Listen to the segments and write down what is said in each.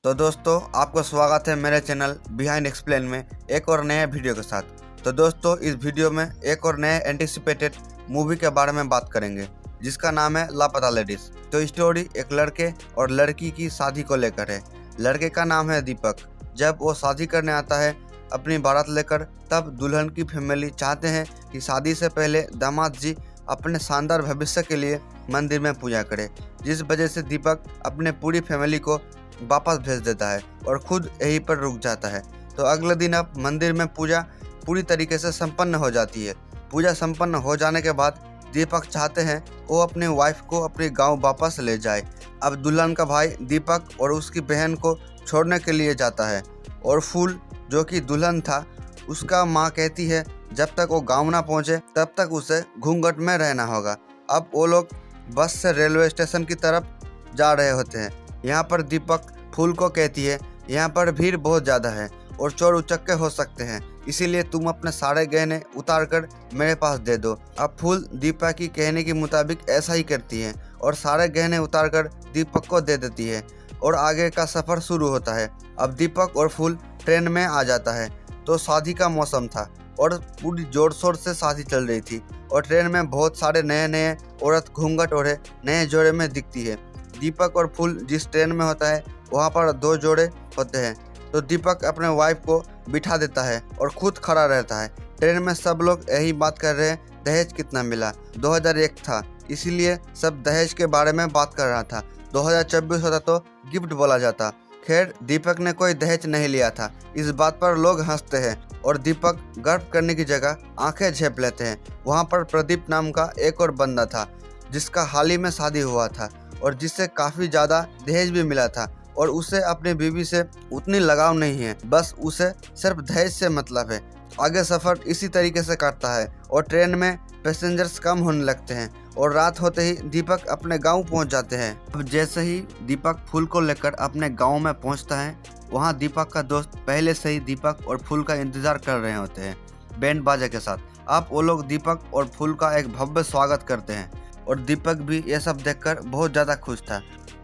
तो दोस्तों आपका स्वागत है मेरे चैनल बिहाइंड एक्सप्लेन में एक और नए वीडियो के साथ। तो दोस्तों इस वीडियो में एक और नए एंटिसिपेटेड मूवी के बारे में बात करेंगे जिसका नाम है लापता लेडीज। तो स्टोरी एक लड़के और लड़की की शादी को लेकर है। लड़के का नाम है दीपक। जब वो शादी करने आता है अपनी बारात लेकर, तब दुल्हन की फैमिली चाहते हैं कि शादी से पहले दामाद जी अपने शानदार भविष्य के लिए मंदिर में पूजा करे, जिस वजह से दीपक अपने पूरी फैमिली को वापस भेज देता है और खुद यहीं पर रुक जाता है। तो अगले दिन अब मंदिर में पूजा पूरी तरीके से संपन्न हो जाती है। पूजा संपन्न हो जाने के बाद दीपक चाहते हैं वो अपनी वाइफ को अपने गांव वापस ले जाए। अब दुल्हन का भाई दीपक और उसकी बहन को छोड़ने के लिए जाता है और फूल जो कि दुल्हन था, उसका माँ कहती है जब तक वो गांव ना पहुंचे तब तक उसे घूंघट में रहना होगा। अब वो लोग बस से रेलवे स्टेशन की तरफ जा रहे होते हैं। यहाँ पर दीपक फूल को कहती है यहाँ पर भीड़ बहुत ज़्यादा है और चोर उचक्के हो सकते हैं, इसीलिए तुम अपने सारे गहने उतार कर मेरे पास दे दो। अब फूल दीपक की कहने के मुताबिक ऐसा ही करती है और सारे गहने उतार कर दीपक को दे देती है और आगे का सफ़र शुरू होता है। अब दीपक और फूल ट्रेन में आ जाता है। तो शादी का मौसम था और पूरी जोर शोर से शादी चल रही थी और ट्रेन में बहुत सारे नए औरत घूंघट ओढ़े नए जोड़े में दिखती है। दीपक और फूल जिस ट्रेन में होता है वहाँ पर 2 जोड़े होते हैं। तो दीपक अपने वाइफ को बिठा देता है और खुद खड़ा रहता है। ट्रेन में सब लोग यही बात कर रहे हैं दहेज कितना मिला। 2001 था इसीलिए सब दहेज के बारे में बात कर रहा था। 2024 होता तो गिफ्ट बोला जाता। खैर दीपक ने कोई दहेज नहीं लिया था। इस बात पर लोग हंसते हैं और दीपक गर्व करने की जगह आंखें झेप लेते हैं। वहाँ पर प्रदीप नाम का एक और बंदा था जिसका हाल ही में शादी हुआ था और जिससे काफ़ी ज़्यादा दहेज भी मिला था और उसे अपनी बीवी से उतनी लगाव नहीं है, बस उसे सिर्फ दहेज से मतलब है। आगे सफ़र इसी तरीके से काटता है और ट्रेन में पैसेंजर्स कम होने लगते हैं और रात होते ही दीपक अपने गांव पहुंच जाते हैं। अब जैसे ही दीपक फूल को लेकर अपने गांव में पहुंचता है, वहां दीपक का दोस्त पहले से ही दीपक और फूल का इंतजार कर रहे होते हैं बैंड बाजे के साथ। अब वो लोग दीपक और फूल का एक भव्य स्वागत करते हैं और दीपक भी ये सब देखकर बहुत ज़्यादा खुश था।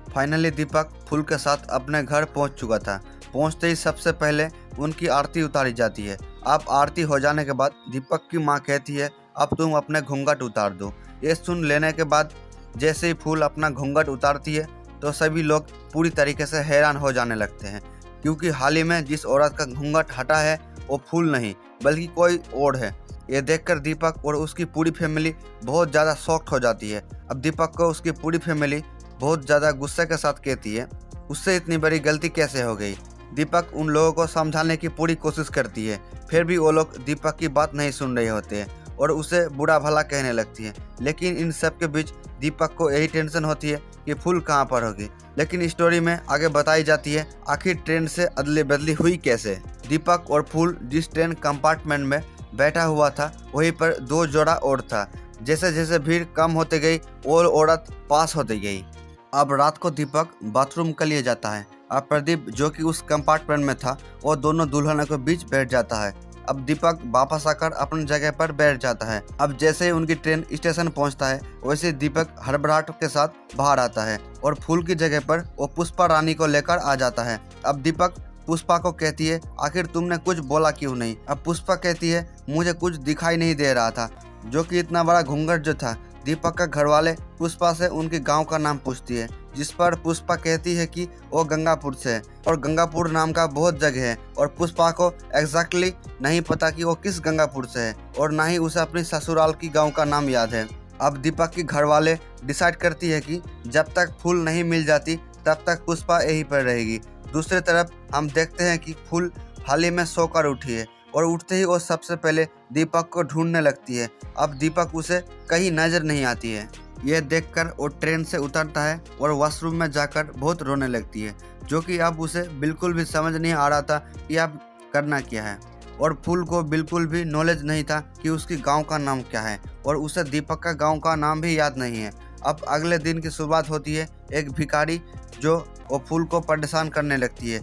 फाइनली दीपक फूल के साथ अपने घर पहुंच चुका था। पहुंचते ही सबसे पहले उनकी आरती उतारी जाती है। अब आरती हो जाने के बाद दीपक की मां कहती है अब तुम अपने घूंघट उतार दो। ये सुन लेने के बाद जैसे ही फूल अपना घूंघट उतारती है तो सभी लोग पूरी तरीके से हैरान हो जाने लगते हैं, क्योंकि हाल ही में जिस औरत का घूंघट हटा है वो फूल नहीं बल्कि कोई और है। ये देखकर दीपक और उसकी पूरी फैमिली बहुत ज़्यादा शॉक्ड हो जाती है। अब दीपक को उसकी पूरी फैमिली बहुत ज़्यादा गुस्से के साथ कहती है उससे इतनी बड़ी गलती कैसे हो गई। दीपक उन लोगों को समझाने की पूरी कोशिश करती है, फिर भी वो लोग दीपक की बात नहीं सुन रहे होते हैं और उसे बुरा भला कहने लगती है। लेकिन इन सब के बीच दीपक को यही टेंशन होती है कि फूल कहाँ पर होगी। लेकिन स्टोरी में आगे बताई जाती है आखिर ट्रेन से अदले बदली हुई कैसे। दीपक और फूल जिस ट्रेन कंपार्टमेंट में बैठा हुआ था वहीं पर 2 जोड़ा और था। जैसे जैसे भीड़ कम होती गई और औरत पास होती गई। अब रात को दीपक बाथरूम के लिए जाता है। अब प्रदीप जो कि उस कंपार्टमेंट में था वो दोनों दुल्हनों के बीच बैठ जाता है। अब दीपक वापस आकर अपनी जगह पर बैठ जाता है। अब जैसे ही उनकी ट्रेन स्टेशन पहुंचता है वैसे दीपक हड़बड़ाहट के साथ बाहर आता है और फूल की जगह पर वो पुष्पा रानी को लेकर आ जाता है। अब दीपक पुष्पा को कहती है आखिर तुमने कुछ बोला क्यों नहीं। अब पुष्पा कहती है मुझे कुछ दिखाई नहीं दे रहा था, जो कि इतना बड़ा घूंघट जो था। दीपक का घरवाले पुष्पा से उनके गांव का नाम पूछती है, जिस पर पुष्पा कहती है कि वो गंगापुर से है और गंगापुर नाम का बहुत जगह है और पुष्पा को एग्जैक्टली नहीं पता कि वो किस गंगापुर से है और ना ही उसे अपनी ससुराल की गांव का नाम याद है। अब दीपक की घरवाले डिसाइड करती है कि जब तक फूल नहीं मिल जाती तब तक पुष्पा यहीं पर रहेगी। दूसरी तरफ हम देखते हैं कि फूल हाल ही में सोकर उठी है और उठते ही वो सबसे पहले दीपक को ढूंढने लगती है। अब दीपक उसे कहीं नजर नहीं आती है। यह देखकर वो ट्रेन से उतरता है और वॉशरूम में जाकर बहुत रोने लगती है, जो कि अब उसे बिल्कुल भी समझ नहीं आ रहा था कि अब करना क्या है। और फूल को बिल्कुल भी नॉलेज नहीं था कि उसकी गांव का नाम क्या है और उसे दीपक का गांव का नाम भी याद नहीं है। अब अगले दिन की शुरुआत होती है। एक भिखारी जो वो फूल को परेशान करने लगती है।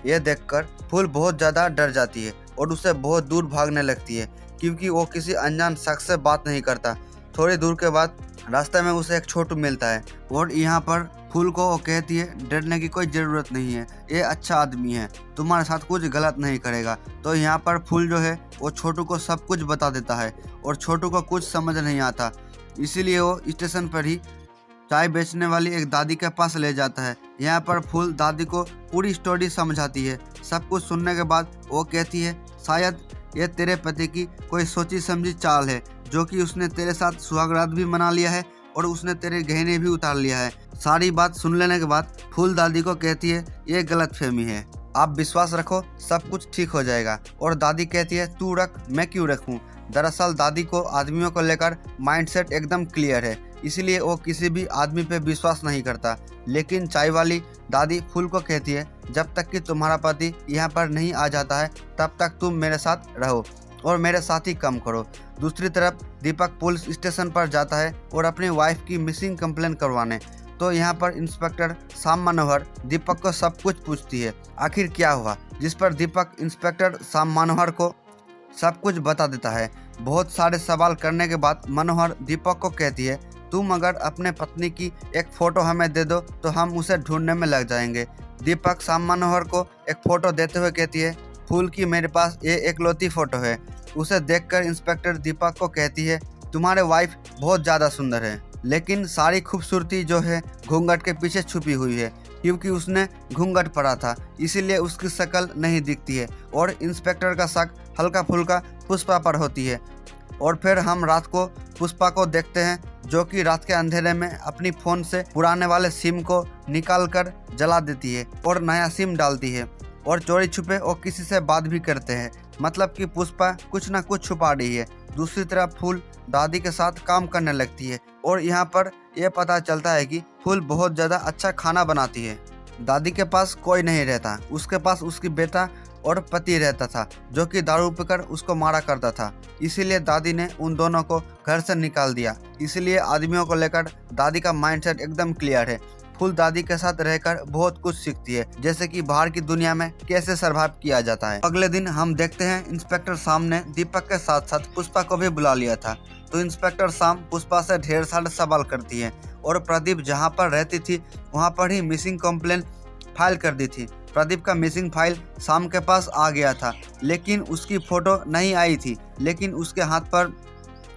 यह देखकर फूल बहुत ज़्यादा डर जाती है और उसे बहुत दूर भागने लगती है, क्योंकि वो किसी अनजान शख्स से बात नहीं करता थोड़ी दूर के बाद रास्ते में उसे एक छोटू मिलता है और यहाँ पर फूल को वो कहती है डरने की कोई ज़रूरत नहीं है, ये अच्छा आदमी है, तुम्हारे साथ कुछ गलत नहीं करेगा। तो यहाँ पर फूल जो है वो छोटू को सब कुछ बता देता है और छोटू को कुछ समझ नहीं आता, इसीलिए वो स्टेशन पर ही चाय बेचने वाली एक दादी के पास ले जाता है। यहाँ पर फूल दादी को पूरी स्टोरी समझाती है। सब कुछ सुनने के बाद वो कहती है शायद ये तेरे पति की कोई सोची समझी चाल है, जो कि उसने तेरे साथ सुहागरात भी मना लिया है और उसने तेरे गहने भी उतार लिया है। सारी बात सुन लेने के बाद फूल दादी को कहती है ये गलतफहमी है, आप विश्वास रखो सब कुछ ठीक हो जाएगा। और दादी कहती है तू रख, मैं क्यों रखूं। दरअसल दादी को आदमियों को लेकर माइंडसेट एकदम क्लियर है, इसलिए वो किसी भी आदमी पे विश्वास नहीं करता। लेकिन चाय वाली दादी फूल को कहती है जब तक कि तुम्हारा पति यहाँ पर नहीं आ जाता है तब तक तुम मेरे साथ रहो और मेरे साथ ही कम करो। दूसरी तरफ दीपक पुलिस स्टेशन पर जाता है और अपनी वाइफ की मिसिंग कंप्लेन करवाने। तो यहाँ पर इंस्पेक्टर शाम मनोहर दीपक को सब कुछ पूछती है आखिर क्या हुआ, जिस पर दीपक इंस्पेक्टर शाम मनोहर को सब कुछ बता देता है। बहुत सारे सवाल करने के बाद मनोहर दीपक को कहती है तुम अगर अपने पत्नी की एक फ़ोटो हमें दे दो तो हम उसे ढूंढने में लग जाएंगे। दीपक शाम मनोहर को एक फ़ोटो देते हुए कहती है फूल की मेरे पास ये एकलौती फ़ोटो है। उसे देखकर इंस्पेक्टर दीपक को कहती है तुम्हारे वाइफ बहुत ज़्यादा सुंदर है, लेकिन सारी खूबसूरती जो है घूंघट के पीछे छुपी हुई है, क्योंकि उसने घूंघट पड़ा था इसीलिए उसकी शक्ल नहीं दिखती है। और इंस्पेक्टर का शक हल्का फुल्का पुष्पा पर होती है। और फिर हम रात को पुष्पा को देखते हैं जो कि रात के अंधेरे में अपनी फ़ोन से पुराने वाले सिम को निकाल कर जला देती है और नया सिम डालती है और चोरी छुपे और किसी से बात भी करते हैं, मतलब कि पुष्पा कुछ ना कुछ छुपा रही है। दूसरी तरफ फूल दादी के साथ काम करने लगती है और यहाँ पर यह पता चलता है कि फूल बहुत ज़्यादा अच्छा खाना बनाती है। दादी के पास कोई नहीं रहता, उसके पास उसकी बेटा और पति रहता था जो कि दारू पीकर उसको मारा करता था, इसीलिए दादी ने उन दोनों को घर से निकाल दिया। इसलिए आदमियों को लेकर दादी का माइंडसेट एकदम क्लियर है। फूल दादी के साथ रहकर बहुत कुछ सीखती है, जैसे कि बाहर की दुनिया में कैसे सर्वाइव किया जाता है। अगले दिन हम देखते हैं इंस्पेक्टर शाम ने दीपक के साथ साथ पुष्पा को भी बुला लिया था। तो इंस्पेक्टर शाम पुष्पा से ढेर सारे सवाल करती है और प्रदीप जहाँ पर रहती थी वहाँ पर ही मिसिंग कंप्लेन फाइल कर दी थी। प्रदीप का मिसिंग फाइल शाम के पास आ गया था, लेकिन उसकी फ़ोटो नहीं आई थी, लेकिन उसके हाथ पर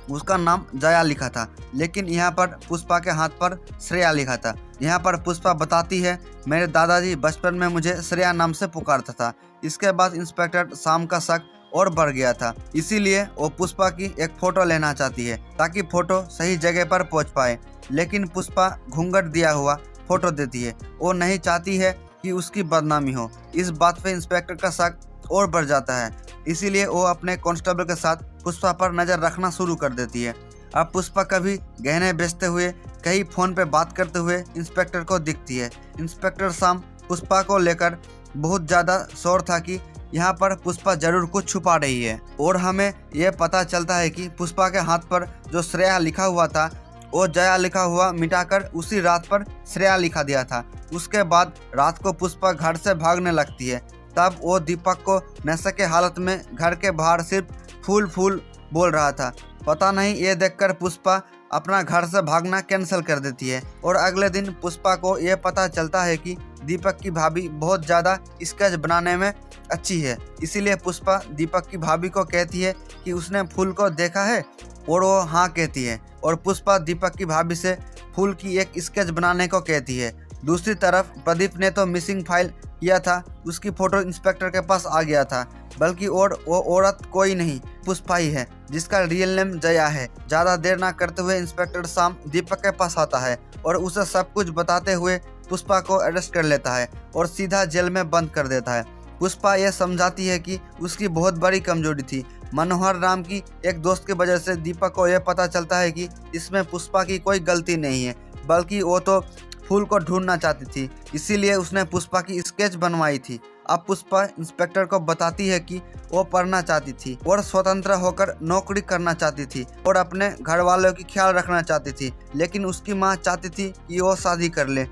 उसका नाम जया लिखा था, लेकिन यहाँ पर पुष्पा के हाथ पर श्रेया लिखा था। यहाँ पर पुष्पा बताती है मेरे दादाजी बचपन में मुझे श्रेया नाम से पुकारता था। इसके बाद इंस्पेक्टर शाम का शक और बढ़ गया था, इसीलिए वो पुष्पा की एक फ़ोटो लेना चाहती है ताकि फ़ोटो सही जगह पर पहुँच पाए। लेकिन पुष्पा घूंघट दिया हुआ फ़ोटो देती है, वो नहीं चाहती है कि उसकी बदनामी हो। इस बात पे इंस्पेक्टर का शक और बढ़ जाता है, इसीलिए वो अपने कांस्टेबल के साथ पुष्पा पर नज़र रखना शुरू कर देती है। अब पुष्पा कभी गहने बेचते हुए, कहीं फ़ोन पे बात करते हुए इंस्पेक्टर को दिखती है। इंस्पेक्टर शाम पुष्पा को लेकर बहुत ज़्यादा शोर था कि यहाँ पर पुष्पा जरूर कुछ छुपा रही है। और हमें यह पता चलता है कि पुष्पा के हाथ पर जो श्रेया लिखा हुआ था वो जया लिखा हुआ मिटाकर उसी रात पर श्रेया लिखा दिया था। उसके बाद रात को पुष्पा घर से भागने लगती है। तब वो दीपक को नशे के हालत में घर के बाहर सिर्फ फूल फूल बोल रहा था। पता नहीं ये देखकर पुष्पा अपना घर से भागना कैंसिल कर देती है। और अगले दिन पुष्पा को ये पता चलता है कि दीपक की भाभी बहुत ज़्यादा स्केच बनाने में अच्छी है, इसीलिए पुष्पा दीपक की भाभी को कहती है कि उसने फूल को देखा है और वो हाँ कहती है। और पुष्पा दीपक की भाभी से फूल की एक स्केच बनाने को कहती है। दूसरी तरफ प्रदीप ने तो मिसिंग फाइल किया था, उसकी फ़ोटो इंस्पेक्टर के पास आ गया था, बल्कि और वो औरत कोई नहीं पुष्पा ही है जिसका रियल नेम जया है। ज़्यादा देर ना करते हुए इंस्पेक्टर शाम दीपक के पास आता है और उसे सब कुछ बताते हुए पुष्पा को अरेस्ट कर लेता है और सीधा जेल में बंद कर देता है। पुष्पा यह समझाती है कि उसकी बहुत बड़ी कमजोरी थी। मनोहर नाम की एक दोस्त की वजह से दीपक को यह पता चलता है कि इसमें पुष्पा की कोई गलती नहीं है, बल्कि वो तो फूल को ढूंढना चाहती थी, इसीलिए उसने पुष्पा की स्केच बनवाई थी। अब पुष्पा इंस्पेक्टर को बताती है कि वो पढ़ना चाहती थी और स्वतंत्र होकर नौकरी करना चाहती थी और अपने घर वालों की ख्याल रखना चाहती थी, लेकिन उसकी माँ चाहती थी कि वो शादी कर ले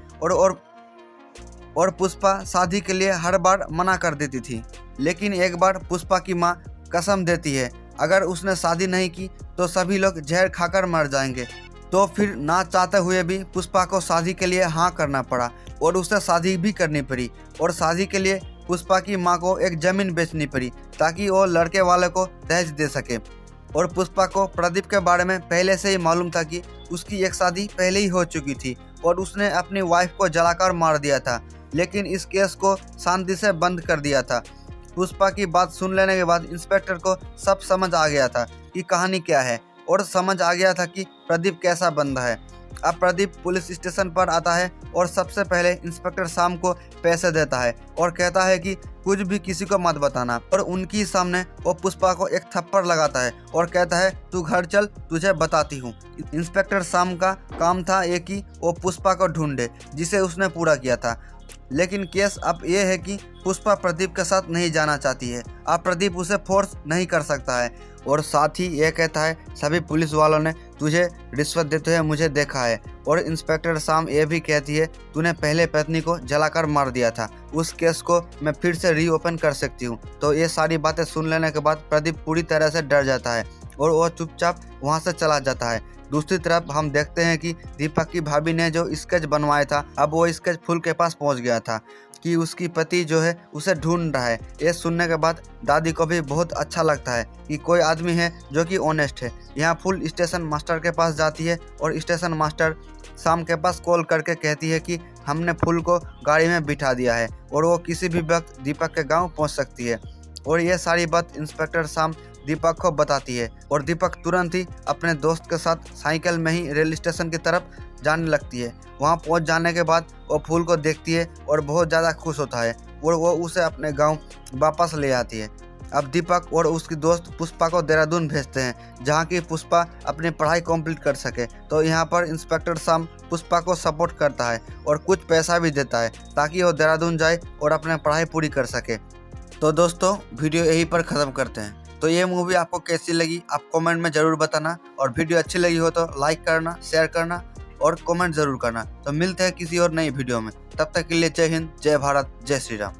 और पुष्पा शादी के लिए हर बार मना कर देती थी। लेकिन एक बार पुष्पा की माँ कसम देती है अगर उसने शादी नहीं की तो सभी लोग जहर खाकर मर जाएंगे। तो फिर ना चाहते हुए भी पुष्पा को शादी के लिए हाँ करना पड़ा और उसे शादी भी करनी पड़ी। और शादी के लिए पुष्पा की माँ को एक जमीन बेचनी पड़ी ताकि वो लड़के वाले को दहेज दे सके। और पुष्पा को प्रदीप के बारे में पहले से ही मालूम था कि उसकी एक शादी पहले ही हो चुकी थी और उसने अपनी वाइफ को जलाकर मार दिया था, लेकिन इस केस को शांति से बंद कर दिया था। पुष्पा की बात सुन लेने के बाद इंस्पेक्टर को सब समझ आ गया था कि कहानी क्या है और समझ आ गया था कि प्रदीप कैसा बंदा है। अब प्रदीप पुलिस स्टेशन पर आता है और सबसे पहले इंस्पेक्टर शाम को पैसे देता है और कहता है कि कुछ भी किसी को मत बताना। और उनकी सामने वो पुष्पा को एक थप्पड़ लगाता है और कहता है तू घर चल, तुझे बताती हूँ। इंस्पेक्टर शाम का काम था एक ही, वो पुष्पा को ढूंढे जिसे उसने पूरा किया था। लेकिन केस अब ये है कि पुष्पा प्रदीप के साथ नहीं जाना चाहती है। अब प्रदीप उसे फोर्स नहीं कर सकता है और साथ ही ये कहता है सभी पुलिस वालों ने तुझे रिश्वत देते हुए मुझे देखा है। और इंस्पेक्टर शाम ये भी कहती है तूने पहले पत्नी को जलाकर मार दिया था, उस केस को मैं फिर से रीओपन कर सकती हूँ। तो ये सारी बातें सुन लेने के बाद प्रदीप पूरी तरह से डर जाता है और वो चुपचाप वहाँ से चला जाता है। दूसरी तरफ हम देखते हैं कि दीपक की भाभी ने जो स्केच बनवाया था, अब वो स्केच फूल के पास पहुंच गया था कि उसकी पति जो है उसे ढूंढ रहा है। ये सुनने के बाद दादी को भी बहुत अच्छा लगता है कि कोई आदमी है जो कि ऑनेस्ट है। यहाँ फूल स्टेशन मास्टर के पास जाती है और स्टेशन मास्टर शाम के पास कॉल करके कहती है कि हमने फूल को गाड़ी में बिठा दिया है और वो किसी भी वक्त दीपक के गाँव पहुँच सकती है। और ये सारी बात इंस्पेक्टर शाम दीपक को बताती है और दीपक तुरंत ही अपने दोस्त के साथ साइकिल में ही रेल स्टेशन की तरफ जाने लगती है। वहां पहुंच जाने के बाद वो फूल को देखती है और बहुत ज़्यादा खुश होता है और वो उसे अपने गांव वापस ले आती है। अब दीपक और उसकी दोस्त पुष्पा को देहरादून भेजते हैं जहां की पुष्पा अपनी पढ़ाई कंप्लीट कर सके। तो यहाँ पर इंस्पेक्टर शाम पुष्पा को सपोर्ट करता है और कुछ पैसा भी देता है ताकि वो देहरादून जाए और अपनी पढ़ाई पूरी कर सके। तो दोस्तों वीडियो यहीं पर ख़त्म करते हैं। तो ये मूवी आपको कैसी लगी आप कमेंट में ज़रूर बताना और वीडियो अच्छी लगी हो तो लाइक करना, शेयर करना और कमेंट ज़रूर करना। तो मिलते हैं किसी और नई वीडियो में, तब तक के लिए जय हिंद, जय भारत, जय श्री राम।